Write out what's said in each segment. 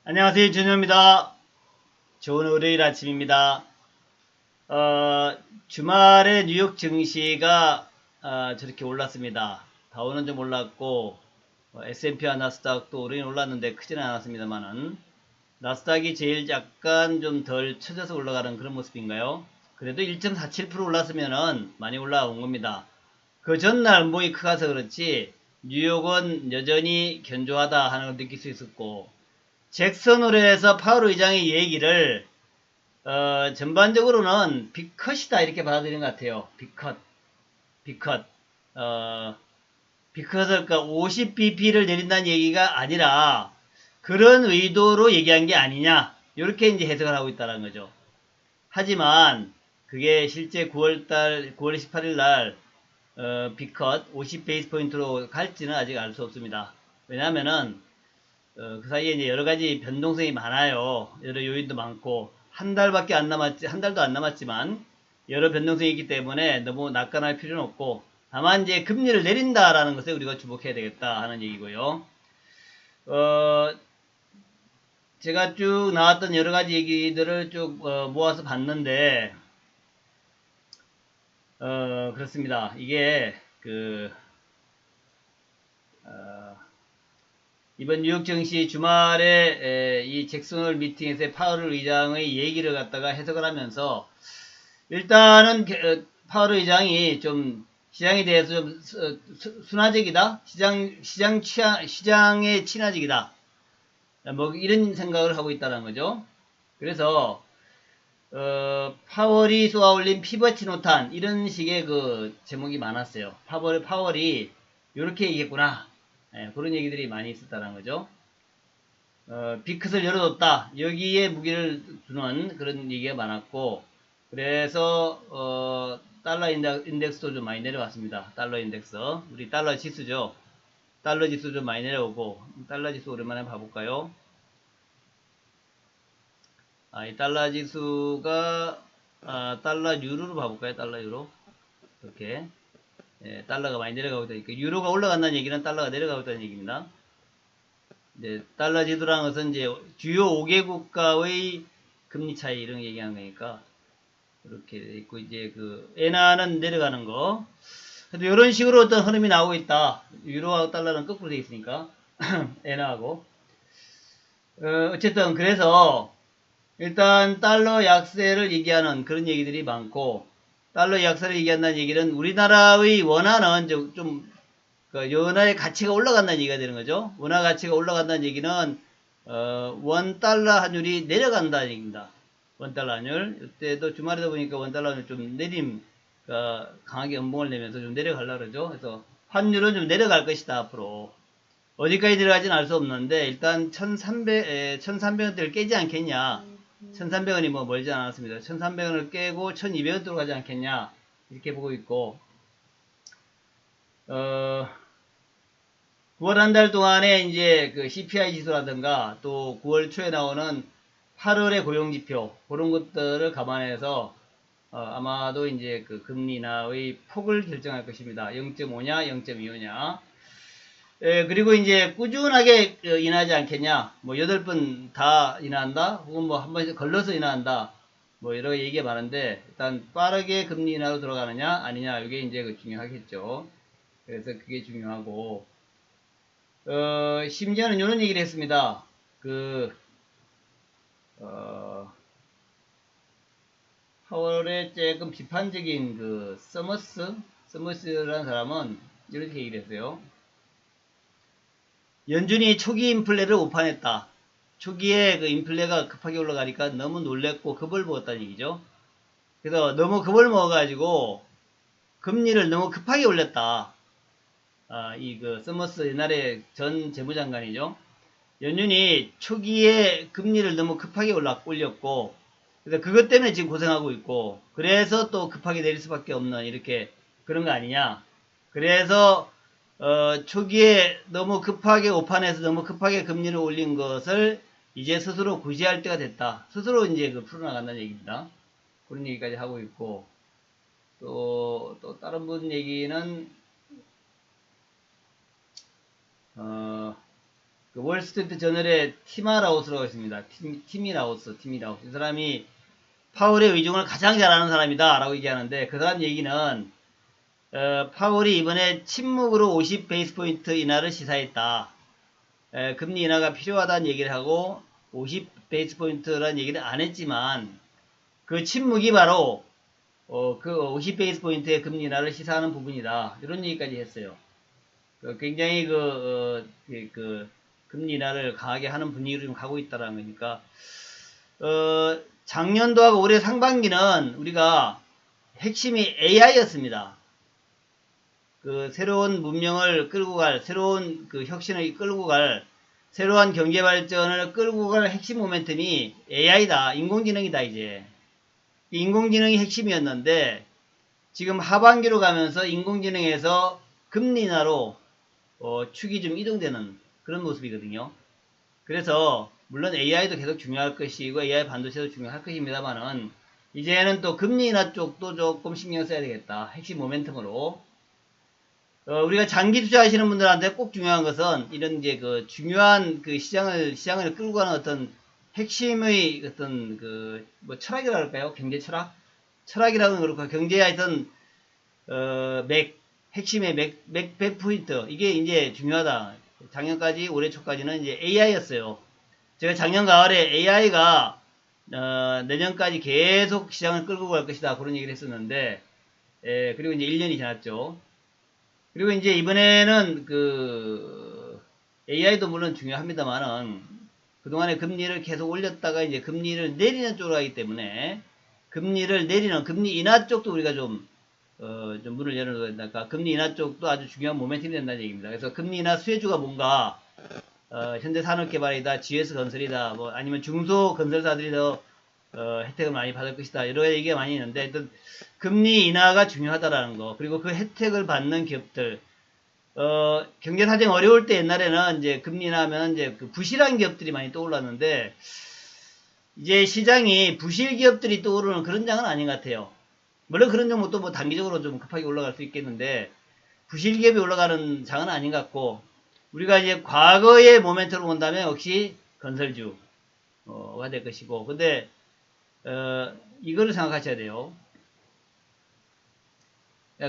안녕하세요. 준호입니다. 좋은 월요일 아침입니다. 주말에 뉴욕 증시가 저렇게 올랐습니다. 다우는 좀 올랐고 S&P와 나스닥도 오르긴 올랐는데 크지는 않았습니다만은 나스닥이 제일 약간 좀 덜 쳐져서 올라가는 그런 모습인가요? 그래도 1.47% 올랐으면은 많이 올라온 겁니다. 그 전날 모이 크가서 그렇지 뉴욕은 여전히 견조하다 하는 걸 느낄 수 있었고 잭슨홀에 해서 파월 의장의 얘기를 전반적으로는 빅컷이다 이렇게 받아들이는 것 같아요. 빅컷. 어, 빅컷을 그러니까 50bp를 내린다는 얘기가 아니라 그런 의도로 얘기한 게 아니냐 이렇게 이제 해석을 하고 있다는 거죠. 하지만 그게 실제 9월 18일 날 빅컷 50 베이스 포인트로 갈지는 아직 알 수 없습니다. 왜냐하면은 그 사이에 이제 여러 가지 변동성이 많아요. 여러 요인도 많고, 한 달도 안 남았지만, 여러 변동성이 있기 때문에 너무 낙관할 필요는 없고, 다만 이제 금리를 내린다라는 것에 우리가 주목해야 되겠다 하는 얘기고요. 어, 제가 쭉 나왔던 여러 가지 얘기들을 쭉 모아서 봤는데, 그렇습니다. 이게 어, 이번 뉴욕 증시 주말에 이 잭슨홀 미팅에서 파월 의장의 얘기를 갖다가 해석을 하면서 일단은 파월 의장이 좀 시장에 대해서 좀 순화적이다, 시장에 친화적이다, 뭐 이런 생각을 하고 있다는 거죠. 그래서 파월이 쏘아올린 피벗이 노탄 이런 식의 그 제목이 많았어요. 파월이 이렇게 얘기했구나. 그런 얘기들이 많이 있었다는 거죠. 빅컷을 열어뒀다. 여기에 무게를 두는 그런 얘기가 많았고, 그래서, 달러 인덱스도 좀 많이 내려왔습니다. 달러 인덱스. 우리 달러 지수죠. 달러 지수 좀 많이 내려오고, 달러 지수 오랜만에 봐볼까요? 이 달러 지수가, 달러 유로로 봐볼까요? 달러 유로. 이렇게. 달러가 많이 내려가고 있다. 유로가 올라간다는 얘기는 달러가 내려가고 있다는 얘기입니다. 이제 달러 지수라는 것은 이제 주요 5개 국가의 금리 차이 이런 거 얘기하는 거니까 이렇게 있고 이제 그 엔화는 내려가는 거. 그래도 이런 식으로 어떤 흐름이 나오고 있다. 유로하고 달러는 거꾸로 돼 있으니까 엔화하고 어쨌든 그래서 일단 달러 약세를 얘기하는 그런 얘기들이 많고 달러 약세를 얘기한다는 얘기는 우리나라의 원화는 좀 원화의 가치가 올라간다는 얘기가 되는 거죠. 원화 가치가 올라간다는 얘기는 원 달러 환율이 내려간다는 얘기입니다. 원 달러 환율. 이때도 주말에도 보니까 원 달러 환율 좀 강하게 음봉을 내면서 좀 내려가려고 그러죠. 그래서 환율은 좀 내려갈 것이다 앞으로. 어디까지 내려가지는 알 수 없는데 일단 1300원대를 깨지 않겠냐. 1300원이 뭐 멀지 않았습니다. 1300원을 깨고 1200원대로 가지 않겠냐. 이렇게 보고 있고 9월 한 달 동안에 이제 그 CPI 지수라든가 또 9월 초에 나오는 8월의 고용지표 그런 것들을 감안해서 아마도 이제 그 금리 인하의 폭을 결정할 것입니다. 0.5냐, 0.25냐. 그리고 이제 꾸준하게 인하지 않겠냐. 뭐 8번 다 인하한다. 혹은 뭐 한 번씩 걸러서 인하한다. 뭐 여러 얘기가 많은데 일단 빠르게 금리 인하로 들어가느냐 아니냐 이게 이제 중요하겠죠. 그래서 그게 중요하고 심지어는 이런 얘기를 했습니다. 어, 파월의 조금 비판적인 서머스라는 사람은 이렇게 얘기를 했어요. 연준이 초기 인플레를 오판했다. 초기에 그 인플레가 급하게 올라가니까 너무 놀랬고 겁을 먹었다는 얘기죠. 그래서 너무 겁을 먹어가지고 금리를 너무 급하게 올렸다. 서머스 옛날에 전 재무장관이죠. 연준이 초기에 금리를 너무 급하게 올렸고, 그래서 그것 때문에 지금 고생하고 있고, 그래서 또 급하게 내릴 수밖에 없는 이렇게 그런 거 아니냐. 그래서 초기에 너무 급하게 오판해서 너무 급하게 금리를 올린 것을 이제 스스로 구제할 때가 됐다. 스스로 이제 풀어나간다는 얘기입니다. 그런 얘기까지 하고 있고, 또 다른 분 얘기는 그 월스트리트 저널의 티마 라우스라고 있습니다. 티미 라우스. 이 사람이 파월의 의중을 가장 잘 아는 사람이다 라고 얘기하는데, 그 사람 얘기는 파월이 이번에 침묵으로 50 베이스 포인트 인하를 시사했다. 금리 인하가 필요하다는 얘기를 하고 50 베이스 포인트라는 얘기를 안 했지만, 그 침묵이 바로 그 50 베이스 포인트의 금리 인하를 시사하는 부분이다. 이런 얘기까지 했어요. 굉장히 그 금리 인하를 강하게 하는 분위기로 좀 가고 있다라는 거니까, 작년도하고 올해 상반기는 우리가 핵심이 AI였습니다. 그 새로운 문명을 끌고 갈, 새로운 그 혁신을 끌고 갈, 새로운 경제 발전을 끌고 갈 핵심 모멘텀이 AI다. 인공지능이다, 이제. 인공지능이 핵심이었는데, 지금 하반기로 가면서 인공지능에서 금리 인하로 축이 좀 이동되는 그런 모습이거든요. 그래서 물론 AI도 계속 중요할 것이고 AI 반도체도 중요할 것입니다만은, 이제는 또 금리 인하 쪽도 조금 신경 써야 되겠다. 핵심 모멘텀으로. 우리가 장기 투자하시는 분들한테 꼭 중요한 것은 이런 이제 그 중요한 그 시장을 끌고 가는 어떤 핵심의 어떤 뭐 철학이라 할까요? 경제 철학? 철학이라고는 그렇고, 경제의 하여튼, 핵심의 맥 포인트. 이게 이제 중요하다. 작년까지, 올해 초까지는 이제 AI였어요. 제가 작년 가을에 AI가, 내년까지 계속 시장을 끌고 갈 것이다. 그런 얘기를 했었는데, 그리고 이제 1년이 지났죠. 그리고 이제 이번에는 AI도 물론 중요합니다만은, 그동안에 금리를 계속 올렸다가 이제 금리를 내리는 쪽으로 하기 때문에, 금리 인하 쪽도 우리가 좀 문을 열어둬야 된다. 금리 인하 쪽도 아주 중요한 모멘텀이 된다는 얘기입니다. 그래서 금리 인하 수혜주가 뭔가, 현대산업개발이다, GS건설이다, 뭐 아니면 중소건설사들이 더 혜택을 많이 받을 것이다. 여러 얘기가 많이 있는데, 일단 금리 인하가 중요하다라는 거, 그리고 그 혜택을 받는 기업들, 경제 사정 어려울 때 옛날에는 이제 금리 인하하면 이제 그 부실한 기업들이 많이 떠올랐는데, 이제 시장이 부실 기업들이 떠오르는 그런 장은 아닌 것 같아요. 물론 그런 종목도 뭐 단기적으로 좀 급하게 올라갈 수 있겠는데, 부실 기업이 올라가는 장은 아닌 것 같고, 우리가 이제 과거의 모멘트로 본다면 역시 건설주가 될 것이고, 근데 이거를 생각하셔야 돼요.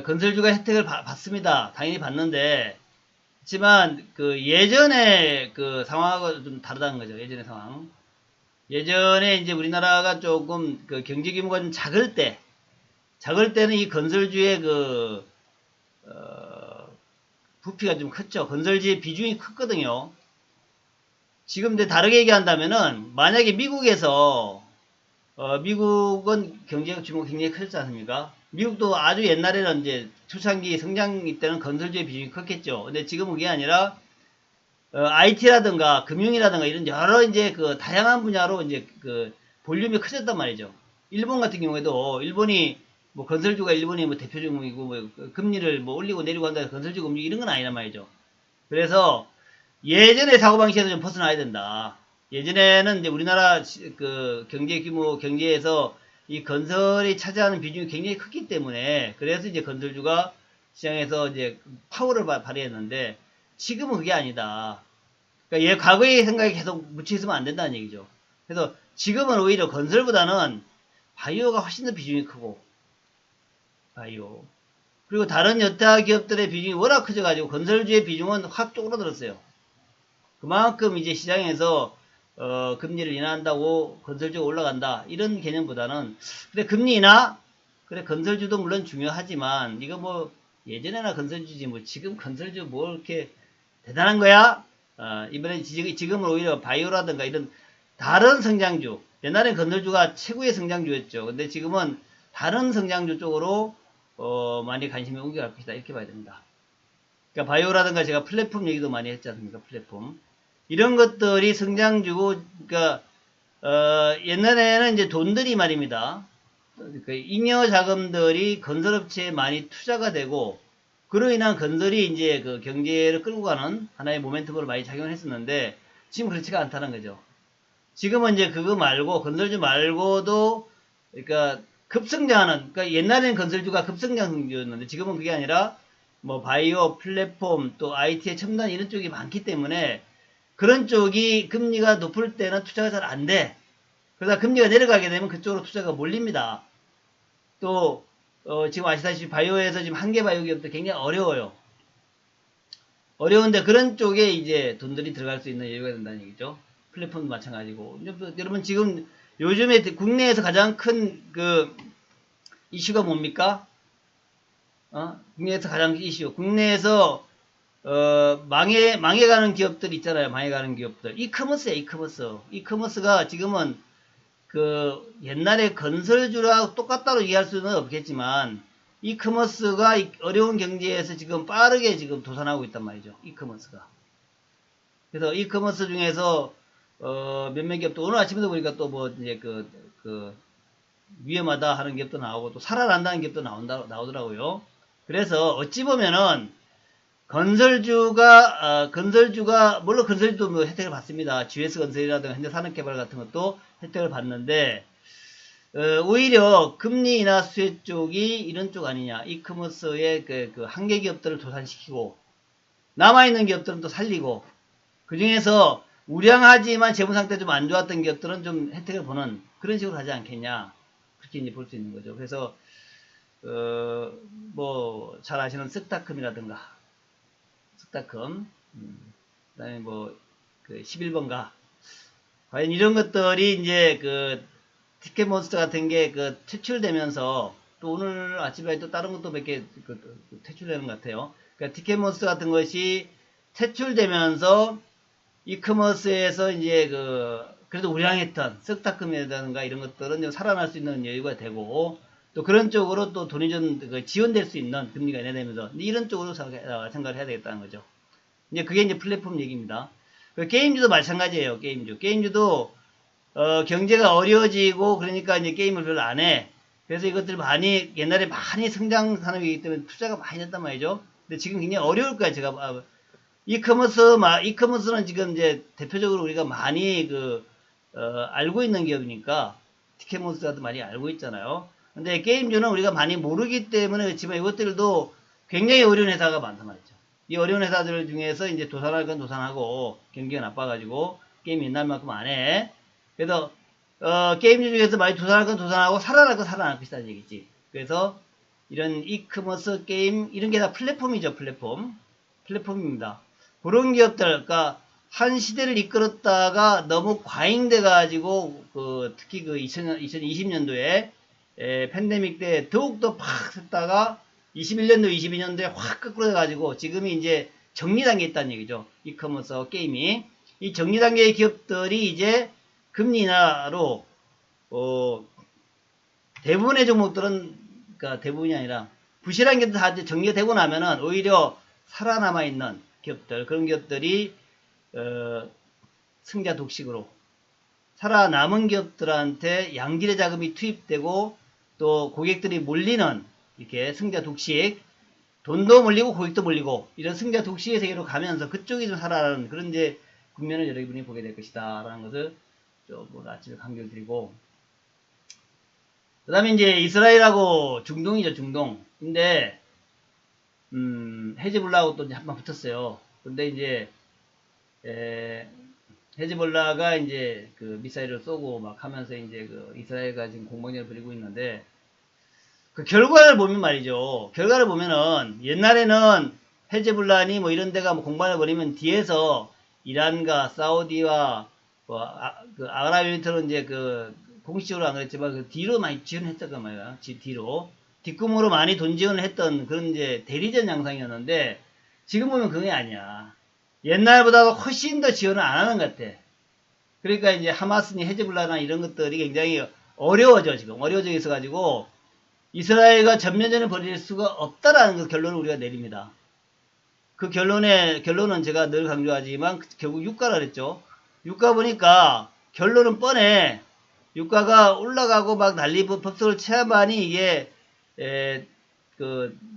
건설주가 혜택을 받습니다. 당연히 받는데, 하지만 그 예전의 그 상황하고 좀 다르다는 거죠. 예전의 상황. 예전에 이제 우리나라가 조금 그 경제 규모가 좀 작을 때는 이 건설주의 부피가 좀 컸죠. 건설주의 비중이 컸거든요. 지금 근데 다르게 얘기한다면은, 만약에 미국에서, 미국은 경제 규모가 굉장히 크지 않습니까? 미국도 아주 옛날에는 이제 초창기 성장기 때는 건설주의 비중이 컸겠죠. 근데 지금은 그게 아니라, IT라든가 금융이라든가 이런 여러 이제 그 다양한 분야로 이제 그 볼륨이 커졌단 말이죠. 일본 같은 경우에도 일본이 뭐 건설주가 일본이 뭐 대표적이고 뭐 금리를 뭐 올리고 내리고 한다 해서 건설주가 움직이고 이런 건 아니란 말이죠. 그래서 예전의 사고방식에서 좀 벗어나야 된다. 예전에는 이제 우리나라 그 경제 규모 경제에서 이 건설이 차지하는 비중이 굉장히 컸기 때문에, 그래서 이제 건설주가 시장에서 이제 파워를 발휘했는데, 지금은 그게 아니다. 그러니까 얘 과거의 생각에 계속 묻혀 있으면 안 된다는 얘기죠. 그래서 지금은 오히려 건설보다는 바이오가 훨씬 더 비중이 크고, 바이오. 그리고 다른 여타 기업들의 비중이 워낙 커져가지고 건설주의 비중은 확 쪼그라들었어요. 그만큼 이제 시장에서 금리를 인하한다고 건설주가 올라간다, 이런 개념보다는, 그래 금리 인하, 그래 건설주도 물론 중요하지만 이거 뭐 예전에나 건설주지 뭐 지금 건설주 뭐 이렇게 대단한 거야? 이번에 지금은 오히려 바이오라든가 이런 다른 성장주, 옛날엔 건설주가 최고의 성장주였죠. 근데 지금은 다른 성장주 쪽으로 많이 관심이 옮겨갈 것이다, 이렇게 봐야 됩니다. 그러니까 바이오라든가 제가 플랫폼 얘기도 많이 했지 않습니까? 플랫폼. 이런 것들이 성장주고, 그러니까 옛날에는 이제 돈들이 말입니다. 그 잉여 자금들이 건설업체에 많이 투자가 되고, 그로 인한 건설이 이제 그 경제를 끌고 가는 하나의 모멘텀으로 많이 작용했었는데, 지금 그렇지가 않다는 거죠. 지금은 이제 그거 말고, 건설주 말고도, 그러니까 급성장하는, 그러니까 옛날에는 건설주가 급성장주였는데, 지금은 그게 아니라, 뭐, 바이오, 플랫폼, 또 IT의 첨단 이런 쪽이 많기 때문에, 그런 쪽이 금리가 높을 때는 투자가 잘 안 돼. 그러다 금리가 내려가게 되면 그쪽으로 투자가 몰립니다. 또 지금 아시다시피 바이오에서 지금 한계 바이오 기업도 굉장히 어려워요. 어려운데 그런 쪽에 이제 돈들이 들어갈 수 있는 여유가 된다는 얘기죠. 플랫폼도 마찬가지고. 여러분 지금 요즘에 국내에서 가장 큰 그 이슈가 뭡니까? 국내에서 가장 이슈. 국내에서 망해가는 기업들 있잖아요. 망해가는 기업들. 이커머스야, 이커머스. 이커머스가 지금은 그 옛날에 건설주랑 똑같다고 이해할 수는 없겠지만 이커머스가 어려운 경제에서 지금 빠르게 지금 도산하고 있단 말이죠. 이커머스가. 그래서 이커머스 중에서 몇몇 기업도 오늘 아침에도 보니까 또 뭐 이제 그 위험하다 하는 기업도 나오고 또 살아난다는 기업도 나오더라고요. 그래서 어찌 보면은 건설주가 물론 건설주도 뭐 혜택을 받습니다. GS 건설이라든가 현대산업개발 같은 것도 혜택을 받는데 오히려 금리 인하 수혜 쪽이 이런 쪽 아니냐. 이커머스의 그 한계 기업들을 도산시키고 남아있는 기업들은 또 살리고 그 중에서 우량하지만 재무 상태 좀 안 좋았던 기업들은 좀 혜택을 보는 그런 식으로 하지 않겠냐. 그렇게 이제 볼 수 있는 거죠. 그래서 뭐 잘 아시는 쓱다컴이라든가 쓱다컴 그다음에 뭐 그 11번가 과연 이런 것들이 이제 그 티켓몬스터 같은 게 그 퇴출되면서 또 오늘 아침에 또 다른 것도 몇 개 퇴출되는 것 같아요. 그러니까 티켓몬스터 같은 것이 퇴출되면서 이커머스에서 이제 그래도 우량했던 쓱다컴이라든가 이런 것들은 좀 살아날 수 있는 여유가 되고 또 그런 쪽으로 또 돈이 좀 지원될 수 있는 금리가 인하되면서 이런 쪽으로 생각을 해야 되겠다는 거죠. 이제 그게 이제 플랫폼 얘기입니다. 게임주도 마찬가지예요. 게임주도 경제가 어려워지고 그러니까 이제 게임을 별로 안 해. 그래서 이것들 많이 옛날에 많이 성장 산업이기 때문에 투자가 많이 됐단 말이죠. 근데 지금 굉장히 어려울 거야. 제가 이커머스는 지금 이제 대표적으로 우리가 많이 알고 있는 기업이니까 티켓몬스터도 많이 알고 있잖아요. 근데 게임주는 우리가 많이 모르기 때문에 그렇지만 이것들도 굉장히 어려운 회사가 많단 말이죠. 이 어려운 회사들 중에서 이제 도산할 건 도산하고 경기가 나빠가지고 게임 옛날만큼 안 해. 그래서 게임주 중에서 많이 도산할 건 도산하고 살아날 건 살아날 것이다는 얘기지. 그래서 이런 이커머스 게임 이런 게 다 플랫폼이죠. 플랫폼입니다. 그런 기업들, 그러니까 한 시대를 이끌었다가 너무 과잉돼 가지고 특히 2020년도에 팬데믹 때 더욱더 팍 섰다가 21년도 22년도에 확 거꾸로 가지고 지금이 이제 정리 단계에 있다는 얘기죠. 이커머스 게임이 이 정리 단계의 기업들이 이제 금리 인하로 대부분의 종목들은 그러니까 대부분이 아니라 부실한 기업들 다 정리가 되고 나면은 오히려 살아남아 있는 기업들 그런 기업들이 승자 독식으로 살아남은 기업들한테 양질의 자금이 투입되고 또 고객들이 몰리는 이렇게 승자 독식 돈도 몰리고 고객도 몰리고 이런 승자 독식의 세계로 가면서 그쪽이 좀 살아나는 그런 이제 국면을 여러분이 보게 될 것이다 라는 것을 좀 오늘 아침에 강조를 드리고 그 다음에 이제 이스라엘하고 중동이죠. 중동 근데 헤즈볼라하고 또 이제 한번 붙었어요. 근데 이제 헤즈볼라가 이제 그 미사일을 쏘고 막 하면서 이제 이스라엘과 지금 공방전을 벌이고 있는데 그 결과를 보면 말이죠. 결과를 보면은 옛날에는 헤즈볼라니 뭐 이런 데가 뭐 공방을 벌이면 뒤에서 이란과 사우디와 뭐 아랍에미리트는 이제 공식적으로 안 그랬지만 뒤로 많이 지원했던 거 말이야. 뒤로. 뒷꿈으로 많이 돈 지원을 했던 그런 이제 대리전 양상이었는데 지금 보면 그게 아니야. 옛날보다 훨씬 더 지원을 안 하는 것 같아. 그러니까 이제 하마스니 헤즈볼라나 이런 것들이 굉장히 어려워져 지금 어려워져 있어가지고 이스라엘과 전면전을 벌일 수가 없다라는 그 결론을 우리가 내립니다. 그 결론은 제가 늘 강조하지만 결국 유가라 그랬죠. 유가 보니까 결론은 뻔해. 유가가 올라가고 막 난리 법석을 쳐야만이 이게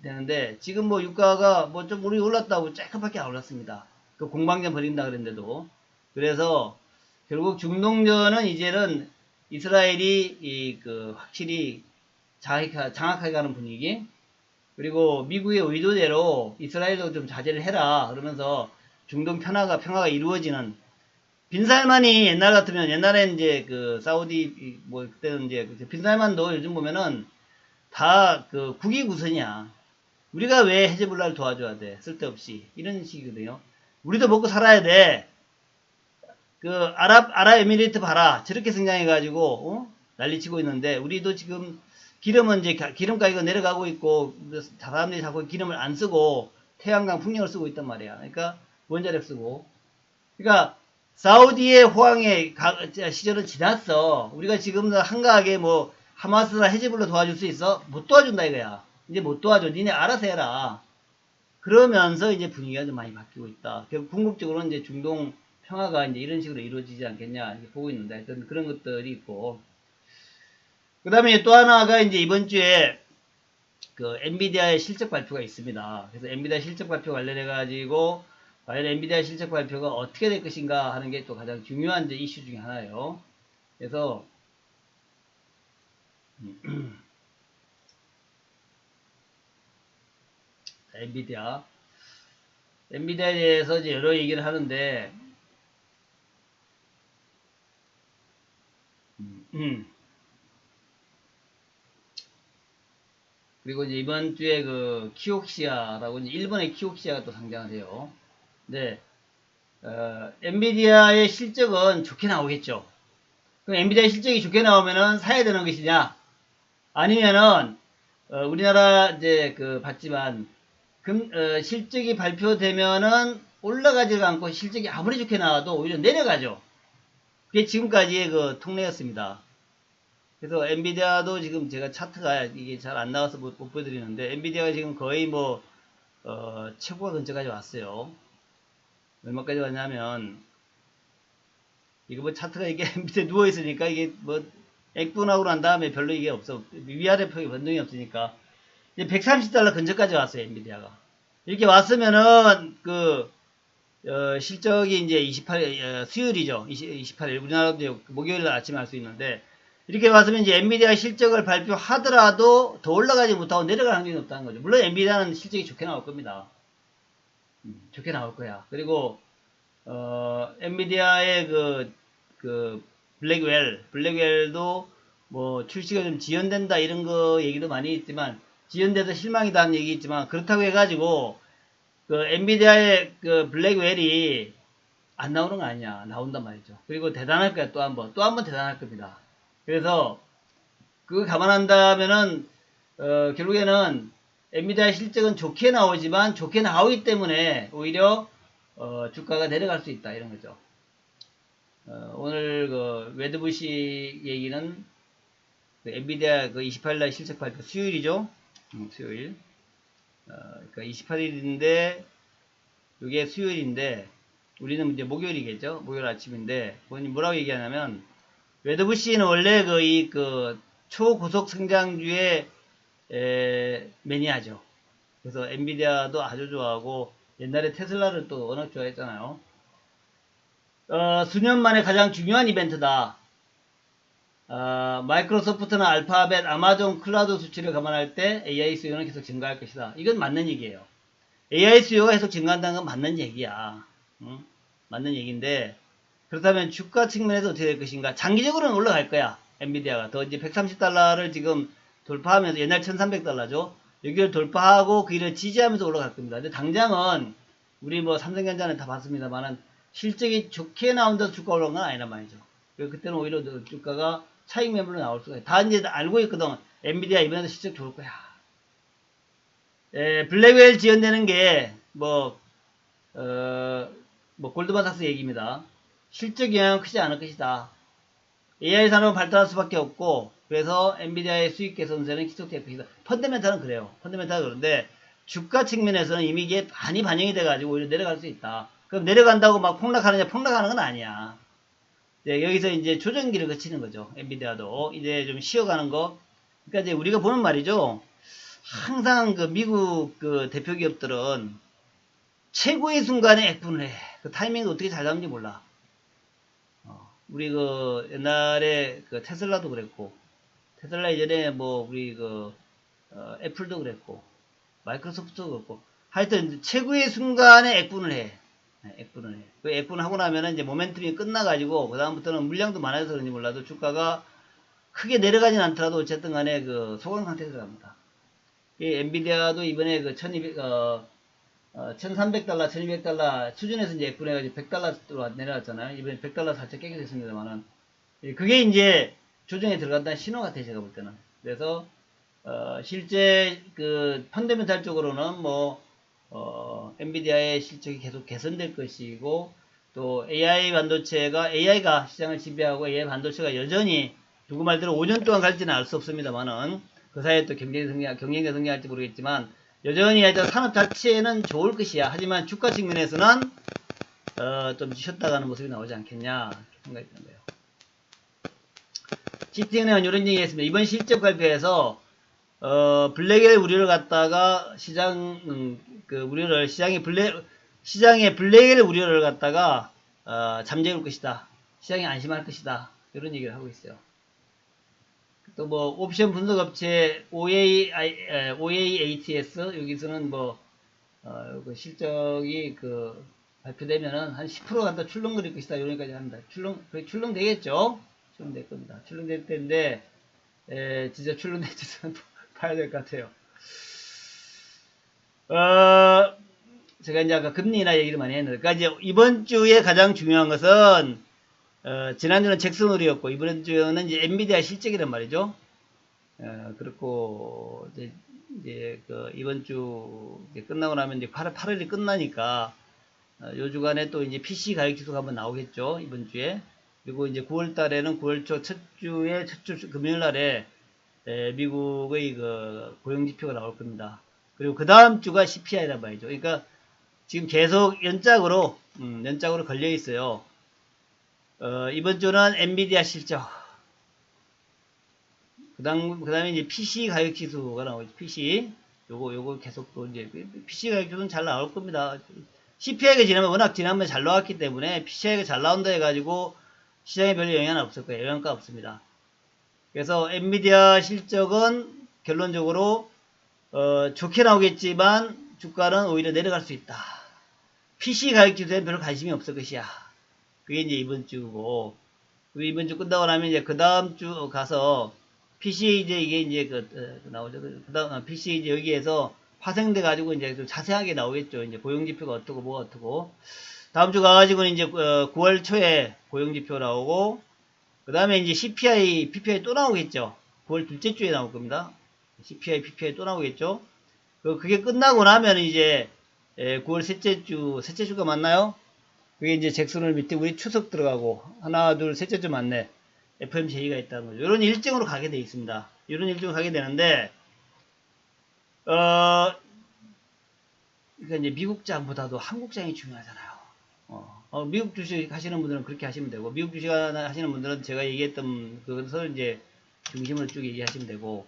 되는데 지금 뭐 유가가 뭐 좀 우리 올랐다고 조금밖에 안 올랐습니다. 그 공방전 벌인다 그랬는데도 그래서 결국 중동전은 이제는 이스라엘이 확실히 장악하게 가는 분위기 그리고 미국의 의도대로 이스라엘도 좀 자제를 해라 그러면서 중동 평화가 이루어지는 빈살만이 옛날 같으면, 옛날에 이제 그 사우디, 뭐, 그때는 이제 빈살만도 요즘 보면은 다 그 국위구선이야. 우리가 왜 헤즈볼라를 도와줘야 돼? 쓸데없이. 이런 식이거든요. 우리도 먹고 살아야 돼. 그 아랍에미리트 봐라. 저렇게 성장해가지고, 난리치고 있는데, 우리도 지금 기름은 이제 기름 가격이 내려가고 있고, 사람들이 자꾸 기름을 안 쓰고, 태양광 풍력을 쓰고 있단 말이야. 그러니까 원자력 쓰고. 그러니까 사우디의 호황의 시절은 지났어. 우리가 지금 한가하게 뭐 하마스나 헤즈볼라 도와줄 수 있어? 못 도와준다 이거야. 이제 못 도와줘. 니네 알아서 해라. 그러면서 이제 분위기가 좀 많이 바뀌고 있다. 궁극적으로는 이제 중동 평화가 이제 이런 식으로 이루어지지 않겠냐 이렇게 보고 있는데 하여튼 그런 것들이 있고. 그 다음에 또 하나가 이제 이번 주에 그 엔비디아의 실적 발표가 있습니다. 그래서 엔비디아 실적 발표 관련해 가지고 과연 엔비디아 실적 발표가 어떻게 될 것인가 하는 게 또 가장 중요한 이제 이슈 중에 하나예요. 그래서 엔비디아에 대해서 이제 여러 얘기를 하는데 그리고 이제 이번 주에 그 키옥시아라고 이제 일본의 키옥시아가 또 상장을 해요. 네, 엔비디아의 실적은 좋게 나오겠죠. 그럼 엔비디아의 실적이 좋게 나오면은 사야 되는 것이냐? 아니면은 우리나라 이제 그 봤지만 실적이 발표되면은 올라가지가 않고 실적이 아무리 좋게 나와도 오히려 내려가죠. 그게 지금까지의 그 통례였습니다. 그래서 엔비디아도 지금 제가 차트가 이게 잘 안 나와서 못 보여드리는데 엔비디아가 지금 거의 뭐 최고가 근처까지 왔어요. 얼마까지 왔냐면 이거 뭐 차트가 이게 밑에 누워 있으니까 이게 뭐 액분하고 난 다음에 별로 이게 없어. 위아래 폭이 변동이 없으니까 이제 $130 근처까지 왔어요. 엔비디아가 이렇게 왔으면은 그 실적이 이제 28일 수요일이죠. 28일 우리나라도 목요일 날 아침에 할 수 있는데 이렇게 왔으면 이제 엔비디아 실적을 발표하더라도 더 올라가지 못하고 내려갈 확률이 없다는 거죠. 물론 엔비디아는 실적이 좋게 나올 겁니다. 좋게 나올 거야. 그리고 엔비디아의 블랙웰도 뭐 출시가 좀 지연된다 이런 거 얘기도 많이 있지만 지연돼서 실망이다는 얘기 있지만 그렇다고 해가지고 그 엔비디아의 그 블랙웰이 안 나오는 거 아니냐. 나온단 말이죠. 그리고 대단할 거야. 또 한 번 대단할 겁니다. 그래서 그거 감안한다면은 결국에는 엔비디아 실적은 좋게 나오지만 좋게 나오기 때문에 오히려 주가가 내려갈 수 있다 이런 거죠. 오늘 그 웨드부시 얘기는 그 엔비디아 그 28일 실적 발표 수요일이죠. 수요일. 그러니까 28일인데 이게 수요일인데 우리는 이제 목요일이겠죠. 목요일 아침인데 본인이 뭐라고 얘기하냐면 웨드부시는 원래 그 초고속 성장주의 매니아죠. 그래서 엔비디아도 아주 좋아하고 옛날에 테슬라를 또 워낙 좋아했잖아요. 수년 만에 가장 중요한 이벤트다. 마이크로소프트나 알파벳, 아마존 클라우드 수치를 감안할 때 AI 수요는 계속 증가할 것이다. 이건 맞는 얘기예요. AI 수요가 계속 증가한다는 건 맞는 얘기야. 응? 맞는 얘기인데 그렇다면 주가 측면에서 어떻게 될 것인가? 장기적으로는 올라갈 거야. 엔비디아가 더 이제 $130를 지금 돌파하면서 옛날 $1,300죠. 여기를 돌파하고 그 일을 지지하면서 올라갈 겁니다. 근데 당장은 우리 뭐 삼성전자는 다 봤습니다만은 실적이 좋게 나온다고 주가 올라온 건 아니란 말이죠. 그래서 그때는 오히려 주가가 차익 매물로 나올 수가 있어요. 다 이제 알고 있거든. 엔비디아 이번에도 실적 좋을 거야. 블랙웰 지연되는 게 뭐 골드만삭스 얘기입니다. 실적 영향은 크지 않을 것이다. AI 산업은 발달할 수밖에 없고 그래서 엔비디아의 수익 개선세는 지속될 것이다. 펀더멘탈은 그래요. 펀더멘탈은 그런데 주가 측면에서는 이미 이게 많이 반영이 돼가지고 오히려 내려갈 수 있다. 그럼 내려간다고 막 폭락하느냐? 폭락하는 건 아니야. 네, 여기서 이제 조정기를 거치는 거죠. 엔비디아도 이제 좀 쉬어가는 거. 그러니까 이제 우리가 보는 말이죠. 항상 그 미국 그 대표 기업들은 최고의 순간에 액분을 해. 그 타이밍이 어떻게 잘 나오는지 몰라. 우리 그 옛날에 그 테슬라도 그랬고, 테슬라 이전에 뭐 우리 애플도 그랬고, 마이크로소프트도 그렇고, 하여튼 최고의 순간에 액분을 해. F는 해. 그 F는 하고 나면은 이제 모멘텀이 끝나가지고, 그다음부터는 물량도 많아져서 그런지 몰라도 주가가 크게 내려가진 않더라도 어쨌든 간에 그 소강 상태에 들어갑니다. 이 엔비디아도 이번에 그 1300달러, 1200달러 수준에서 이제 F는 해가지고 100달러로 내려왔잖아요. 이번에 100달러 살짝 깨게 됐습니다만은. 그게 이제 조정에 들어간다는 신호가 돼, 제가 볼 때는. 그래서, 실제 그 펀더멘탈적으로는 뭐, 엔비디아의 실적이 계속 개선될 것이고, 또 AI가 시장을 지배하고 AI 반도체가 여전히 누구 말대로 5년 동안 갈지는 알 수 없습니다만은, 그 사이에 또 경쟁이 성장할지 모르겠지만, 여전히 하여튼 산업 자체는 좋을 것이야. 하지만 주가 측면에서는, 좀 쉬었다 가는 모습이 나오지 않겠냐, 생각이 드는 거예요. GTN은 이런 얘기 했습니다. 이번 실적 발표에서, 블랙의 우려를 갖다가 시장의 블랙의 우려를 갖다가, 잠재울 것이다. 시장이 안심할 것이다. 이런 얘기를 하고 있어요. 또 뭐, 옵션 분석업체 OAATS, 여기서는 뭐, 그 실적이 발표되면은 한 10% 갖다 출렁거릴 것이다. 이런 얘기까지 합니다. 출렁되겠죠? 출렁될 겁니다. 출렁될 텐데, 진짜 출렁될지는 봐야 될 것 같아요. 제가 이제 아까 금리나 얘기를 많이 했는데, 그러니까 이제 이번 주에 가장 중요한 것은, 지난주는 잭슨홀이었고, 이번 주는 이제 엔비디아 실적이란 말이죠. 그렇고, 이제 이번 주 이제 끝나고 나면 이제 8월이 끝나니까, 요 주간에 또 이제 PC 가격 지수가 한번 나오겠죠. 이번 주에. 그리고 이제 9월 달에는 9월 초 첫 주 금요일 날에, 미국의 고용 지표가 나올 겁니다. 그리고 그 다음 주가 CPI란 말이죠. 그러니까 지금 계속 연짝으로 걸려 있어요. 이번 주는 엔비디아 실적. 그 다음에 이제 PC 가격 지수가 나오죠. PC. 요거 계속 또 이제, PC 가격 지수는 잘 나올 겁니다. CPI가 워낙 지난번에 잘 나왔기 때문에 PCI가 잘 나온다 해가지고 시장에 별로 영향은 없을 거예요. 영향가 없습니다. 그래서 엔비디아 실적은 결론적으로 좋게 나오겠지만 주가는 오히려 내려갈 수 있다. PC 가격 지수에 별로 관심이 없을 것이야. 그게 이제 이번 주고, 이번 주 끝나고 나면 이제 그 다음 주 가서 PC 이게 나오죠. 그 다음 PC 이제 여기에서 파생돼 가지고 이제 좀 자세하게 나오겠죠. 이제 고용지표가 어떻고 뭐가 어떻고. 다음 주 가가지고는 이제 9월 초에 고용지표 나오고, 그 다음에 이제 CPI, PPI 또 나오겠죠. 9월 둘째 주에 나올 겁니다. CPI, PPI 또 나오겠죠. 그게 끝나고 나면 이제 9월 셋째 주가 맞나요? 그게 이제 잭슨홀 밑에 우리 추석 들어가고 하나, 둘, 셋째 주 맞네. FMC가 있다는 거죠. 이런 일정으로 가게 돼 있습니다. 이런 일정으로 가게 되는데 그러니까 이제 미국장보다도 한국장이 중요하잖아요. 미국 주식 하시는 분들은 그렇게 하시면 되고, 미국 주식 하시는 분들은 제가 얘기했던 그것을 이제 중심으로 쭉 얘기하시면 되고,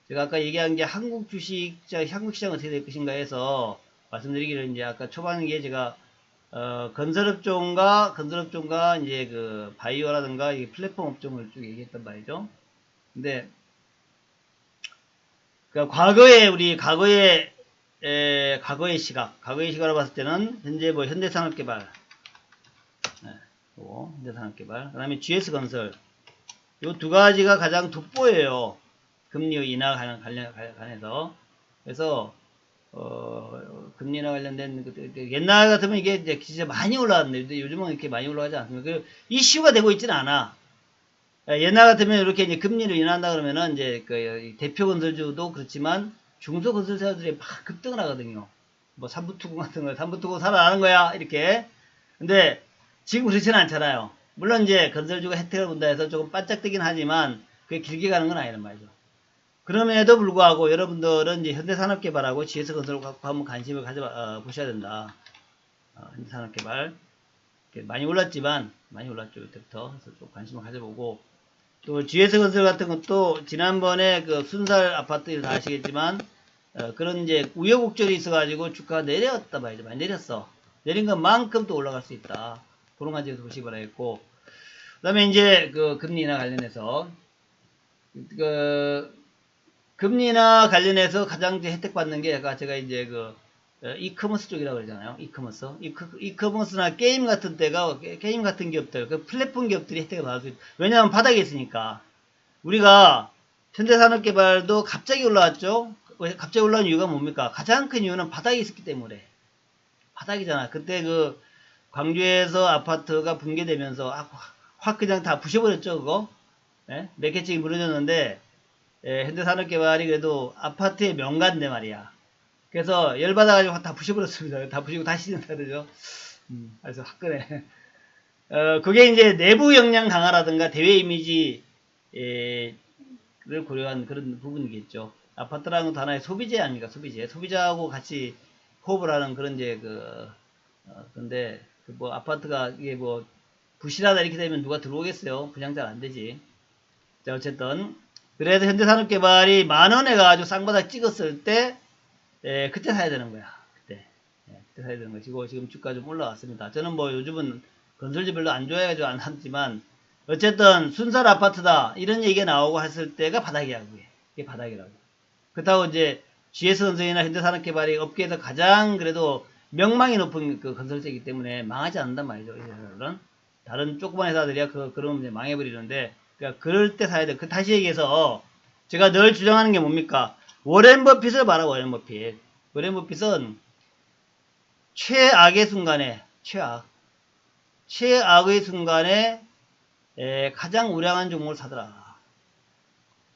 제가 아까 얘기한 게 한국 시장 어떻게 될 것인가 해서 말씀드리기를 이제 아까 초반에 제가, 건설업종과 이제 바이오라든가 이 플랫폼 업종을 쭉 얘기했단 말이죠. 근데, 과거의 시각으로 봤을 때는 현재 뭐 현대산업개발, 현대산업개발, 그 다음에 GS건설, 요 두 가지가 가장 돋보여요. 금리 인하 관련해서. 그래서, 금리 인하 관련된, 옛날 같으면 이게 이제 진짜 많이 올라왔는데, 근데 요즘은 이렇게 많이 올라가지 않습니다. 그, 이슈가 되고 있지는 않아. 옛날 같으면 이렇게 이제 금리를 인하한다 그러면은 이제 대표 건설주도 그렇지만 중소건설사들이 막 급등을 하거든요. 뭐 삼부투공 같은 거, 삼부투공 살아나는 거야, 이렇게. 근데 지금 그렇지는 않잖아요. 물론 이제 건설주가 혜택을 본다 해서 조금 반짝뜨긴 하지만 그게 길게 가는 건 아니란 말이죠. 그럼에도 불구하고 여러분들은 이제 현대산업개발하고 GS건설을 갖고 한번 관심을 보셔야 된다. 현대산업개발. 많이 올랐죠, 이때부터. 그래서 좀 관심을 가져보고. 또 GS건설 같은 것도 지난번에 순살 아파트 다 아시겠지만, 그런 이제 우여곡절이 있어가지고 주가가 내려왔다 봐야죠. 많이 내렸어. 내린 것만큼 또 올라갈 수 있다. 그런 관점에서 보시기 바라겠고. 그 다음에 이제 금리 인하 관련해서, 금리 인하 관련해서 가장 혜택 받는 게 제가 이제 이커머스 쪽이라고 그러잖아요. 이커머스. 이커머스나 게임 같은 데가, 게임 같은 기업들, 그 플랫폼 기업들이 혜택을 받을 수 있다. 왜냐하면 바닥에 있으니까. 우리가 현대산업개발도 갑자기 올라왔죠? 왜 갑자기 올라온 이유가 뭡니까? 가장 큰 이유는 바닥에 있었기 때문에. 바닥이잖아. 그때 그 광주에서 아파트가 붕괴되면서 확 그냥 다 부셔버렸죠, 그거? 예? 몇 개씩이 무너졌는데, 현대산업개발이 그래도 아파트의 명가인데 말이야. 그래서 열받아가지고 다 부셔버렸습니다. 다 부시고 다시 짓는다 그러죠. 그래서 화끈해. 그게 이제 내부 역량 강화라든가 대외 이미지, 를 고려한 그런 부분이겠죠. 아파트라는 것도 하나의 소비재 아닙니까? 소비재. 소비자하고 같이 호흡을 하는 그런 이제 근데 뭐 아파트가 이게 뭐 부실하다 이렇게 되면 누가 들어오겠어요? 분양 잘 안 되지. 자, 어쨌든. 그래서 현대산업개발이 10,000원 해가지고 쌍바닥 찍었을 때, 그때 사야 되는 거야. 그때. 그때 사야 되는 것이고, 지금 주가 좀 올라왔습니다. 저는 뭐 요즘은 건설주 별로 안 좋아해가지고 안 하지만, 어쨌든 순살 아파트다 이런 얘기가 나오고 했을 때가 바닥이야. 그게 바닥이라고. 그렇다고 이제 GS건설이나 현대산업개발이 업계에서 가장 그래도 명망이 높은 그 건설사이기 때문에 망하지 않는단 말이죠. 이 회사들은 다른 조그만 회사들이야 그러면 이제 망해버리는데, 그러니까 그럴 때 사야 돼. 다시 얘기해서 제가 늘 주장하는 게 뭡니까? 워렌 버핏을 봐라. 워렌 버핏. 워렌 버핏은 최악의 순간에 최악의 순간에 가장 우량한 종목을 사더라.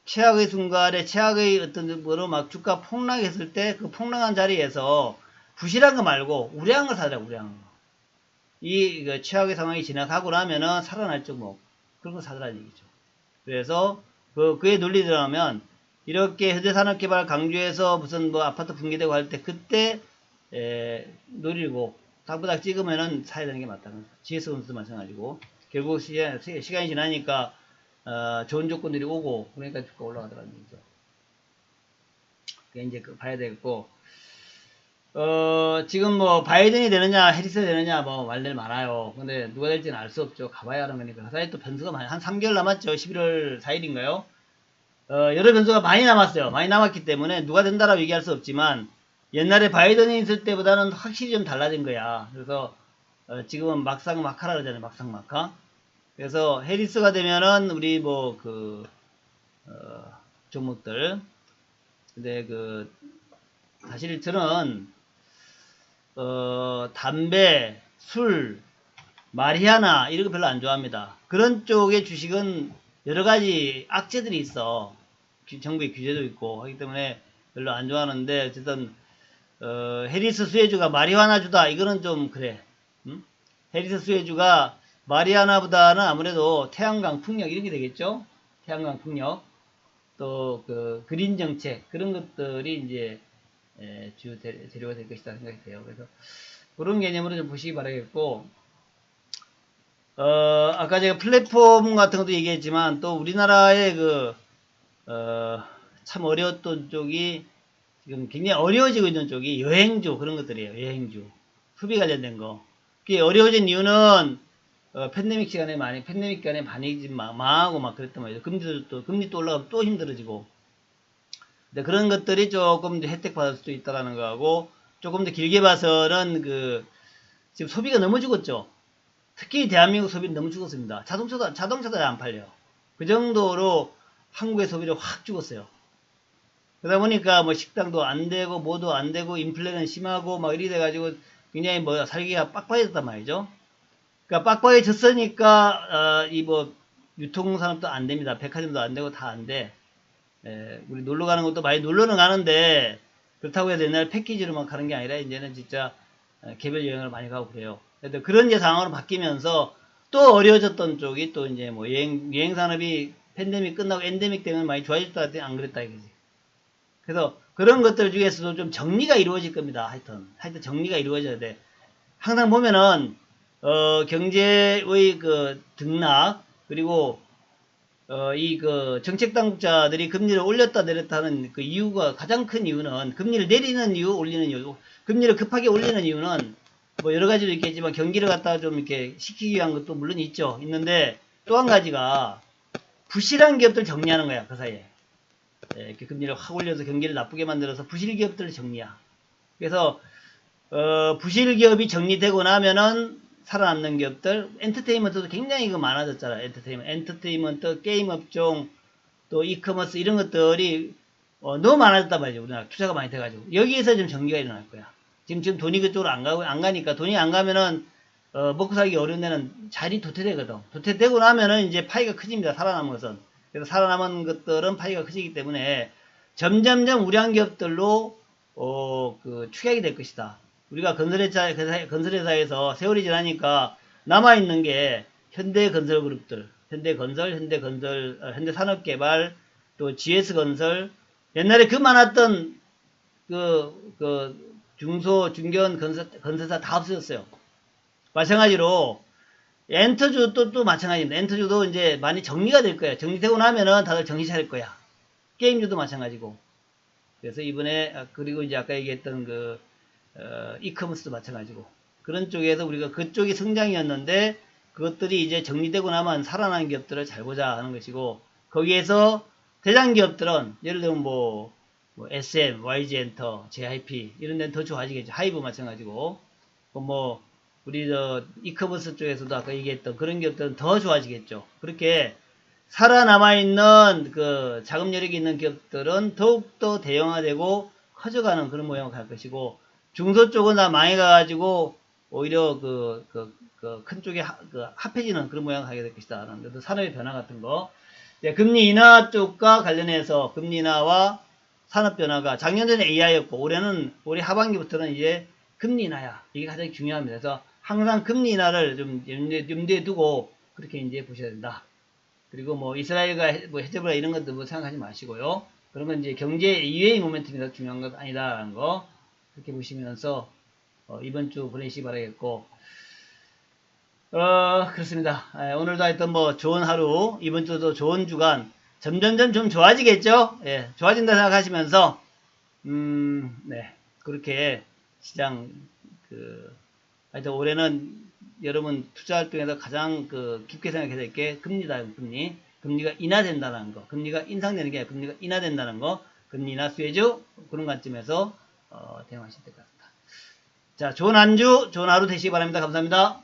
최악의 순간에 최악의 어떤 뭐로 막 주가 폭락했을 때 그 폭락한 자리에서 부실한 거 말고 우량한 걸 사더라. 우량한 거. 이 최악의 상황이 지나가고 나면은 살아날 종목 그런 거 사더라는 얘기죠. 그래서 그에 논리대로라면 이렇게 현대산업개발 강주에서 무슨 뭐 아파트 붕괴되고 할 때 그때 노리고 쌍바닥 찍으면은 사야 되는 게 맞다는 거죠. GS건설도 마찬가지고 결국 시간이 지나니까 좋은 조건들이 오고 그러니까 주가 올라가더라는 얘기죠. 그게 이제 봐야 되겠고 지금 뭐 바이든이 되느냐 해리스가 되느냐 뭐 말들 많아요. 근데 누가 될지는 알 수 없죠. 가봐야 하는 거니까. 사실 또 변수가 한 3개월 남았죠. 11월 4일인가요? 여러 변수가 많이 남았어요. 많이 남았기 때문에 누가 된다라고 얘기할 수 없지만 옛날에 바이든이 있을 때보다는 확실히 좀 달라진 거야. 그래서 지금은 막상 막하라 그러잖아요. 막상 막하. 그래서 해리스가 되면은 우리 뭐 종목들. 근데 사실 저는 담배, 술, 마리아나 이런 거 별로 안 좋아합니다. 그런 쪽의 주식은 여러 가지 악재들이 있어. 정부의 규제도 있고 하기 때문에 별로 안 좋아하는데 어쨌든 해리스 수혜주가 마리화나주다 이거는 좀 그래. 해리스 수혜주가 마리아나보다는 아무래도 태양광 풍력 이런 게 되겠죠. 태양광 풍력 또 그린 정책 그런 것들이 이제 주요 재료가 될 것이다 생각이 돼요. 그래서 그런 개념으로 좀 보시기 바라겠고 아까 제가 플랫폼 같은 것도 얘기했지만 또 우리나라의 참 어려웠던 쪽이 지금 굉장히 어려워지고 있는 쪽이 여행주 그런 것들이에요. 여행주 소비 관련된 거. 그게 어려워진 이유는 팬데믹 기간에 많이 망하고 막 그랬단 말이죠. 금리 또 올라가면 또 힘들어지고. 근데 그런 것들이 조금 더 혜택 받을 수도 있다라는 거하고 조금 더 길게 봐서는 지금 소비가 너무 죽었죠. 특히 대한민국 소비는 너무 죽었습니다. 자동차도 안 팔려. 그 정도로 한국의 소비를 확 죽었어요. 그러다 보니까 뭐 식당도 안 되고 뭐도 안 되고 인플레는 심하고 막 이리 돼가지고 굉장히 뭐 살기가 빡빡해졌단 말이죠. 그러니까 빡빡해졌으니까 이 뭐 유통산업도 안 됩니다. 백화점도 안 되고 다 안 돼. 우리 놀러 가는 것도 많이 놀러는 가는데 그렇다고 해서 옛날 패키지로만 가는 게 아니라 이제는 진짜 개별 여행을 많이 가고 그래요. 그런 이제 상황으로 바뀌면서 또 어려워졌던 쪽이 또 이제 뭐 여행 산업이 팬데믹 끝나고 엔데믹 때문에 많이 좋아졌다 했더니 안 그랬다 이거지. 그래서 그런 것들 중에서도 좀 정리가 이루어질 겁니다. 하여튼 정리가 이루어져야 돼. 항상 보면은 경제의 등락 그리고 정책 당국자들이 금리를 올렸다 내렸다 하는 그 이유가 가장 큰 이유는 금리를 내리는 이유, 올리는 이유, 금리를 급하게 올리는 이유는 뭐 여러 가지로 있겠지만 경기를 갖다가 좀 이렇게 식히기 위한 것도 물론 있는데 또 한 가지가 부실한 기업들 정리하는 거야, 그 사이에. 이렇게 금리를 확 올려서 경기를 나쁘게 만들어서 부실 기업들을 정리야. 그래서 부실 기업이 정리되고 나면은 살아남는 기업들, 엔터테인먼트도 굉장히 이거 많아졌잖아요. 엔터테인먼트, 게임 업종, 또 이커머스 이런 것들이 너무 많아졌단 말이죠. 우리나라 투자가 많이 돼가지고 여기에서 좀 전기가 일어날 거야. 지금 돈이 그쪽으로 안 가니까 돈이 안 가면은 먹고 살기 어려운 데는 자리 도태되거든. 도태되고 나면은 이제 파이가 커집니다. 살아남은 것은. 그래서 살아남은 것들은 파이가 커지기 때문에 점점점 우량 기업들로 축약이 될 것이다. 우리가 건설회사에서 세월이 지나니까 남아있는 게 현대건설그룹들, 현대산업개발, 또 GS건설, 옛날에 그 많았던 중소, 중견 건설사 다 없어졌어요. 마찬가지로 엔터주 또 마찬가지입니다. 엔터주도 이제 많이 정리가 될 거예요. 정리되고 나면은 다들 정신 차릴 거야. 게임주도 마찬가지고. 그래서 이번에 그리고 이제 아까 얘기했던 이커머스도 마찬가지고 그런 쪽에서 우리가 그쪽이 성장이었는데 그것들이 이제 정리되고 나면 살아나는 기업들을 잘 보자 하는 것이고 거기에서 대장 기업들은 예를 들면 SM, YG엔터, JIP 이런 데는 더 좋아지겠죠. 하이브 마찬가지고 우리 이커머스 쪽에서도 아까 얘기했던 그런 기업들은 더 좋아지겠죠. 그렇게 살아남아있는 자금 여력이 있는 기업들은 더욱더 대형화되고 커져가는 그런 모양을 갈 것이고 중소 쪽은 다 망해가지고 오히려 큰 쪽에 합해지는 그런 모양을 가게 될 것이다. 라는 산업의 변화 같은 거. 금리 인하 쪽과 관련해서 금리 인하와 산업 변화가 작년에는 AI였고 올해 하반기부터는 이제 금리 인하야. 이게 가장 중요합니다. 그래서 항상 금리 인하를 좀 염두에 두고 그렇게 이제 보셔야 된다. 그리고 이스라엘과 헤즈볼라 이런 것도 생각하지 마시고요. 그런 건 이제 경제 이외의 모멘텀이 더 중요한 것 아니다라는 거 그렇게 보시면서 이번 주 보내시기 바라겠고 그렇습니다. 오늘도 하여튼 좋은 하루 이번 주도 좋은 주간 점점점 좀 좋아지겠죠? 예, 좋아진다 생각하시면서 네 그렇게 시장 하여튼 올해는 여러분 투자 활동에서 가장 깊게 생각해야 될 게 금리다. 금리가 인하된다는 거. 금리가 인상되는 게 아니라 금리가 인하된다는 거. 금리 인하 수혜주 그런 관점에서 대응하시면 될 것 같습니다. 자, 좋은 한 주, 좋은 하루 되시기 바랍니다. 감사합니다.